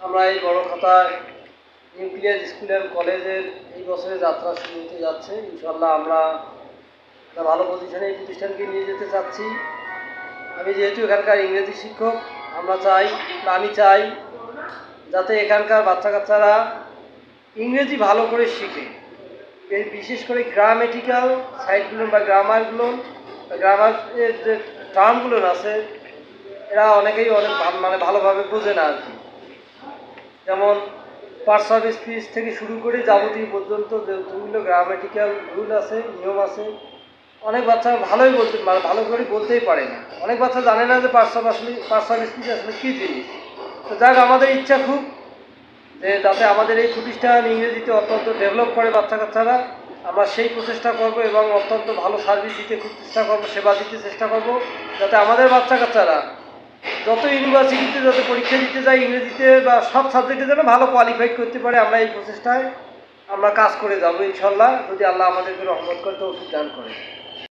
আমরা এই বড় খাতায় নিউক্লিয়ার স্কুল অ্যান্ড কলেজের এই বছরে যাত্রা শুরু হতে যাচ্ছে। ইনশাল্লাহ আমরা একটা ভালো পজিশনে এই প্রতিষ্ঠানকে নিয়ে যেতে চাচ্ছি। আমি যেহেতু এখানকার ইংরেজি শিক্ষক, আমি চাই যাতে এখানকার বাচ্চা কাচ্চারা ইংরেজি ভালো করে শিখে, এই বিশেষ করে গ্রামেটিক্যাল সাইডগুলো বা গ্রামারের যে টার্মগুলো আছে এরা অনেকেই অনেক ভালোভাবে বোঝে না আর কি। যেমন পার্টস অফ স্পিচ থেকে শুরু করে যাবতীয় পর্যন্ত যেগুলো গ্রামেটিক্যাল রুল আছে, নিয়ম আছে, অনেক বাচ্চা ভালো করে বলতেই পারে না। অনেক বাচ্চা জানে না যে পার্টস অফ স্পিচ আসলে কী জিনিস। তো যাক, আমাদের ইচ্ছা খুব যে যাতে আমাদের এই প্রতিষ্ঠান ইংরেজিতে অত্যন্ত ডেভেলপ করে বাচ্চা কাচ্চারা, আমরা সেই প্রচেষ্টা করব এবং অত্যন্ত ভালো সার্ভিস দিতে খুব চেষ্টা করবো, সেবা দিতে চেষ্টা করব, যাতে আমাদের বাচ্চা কাচ্চারা যত ইউনিভার্সিটিতে যত পরীক্ষা দিতে যায় ইংরেজিতে বা সব সাবজেক্টে যেন ভালো কোয়ালিফাইড করতে পারে। আমরা এই প্রচেষ্টায় আমরা কাজ করে যাব ইনশাল্লাহ, যদি আল্লাহ আমাদেরকে রহমত করে তৌফিক দান করে।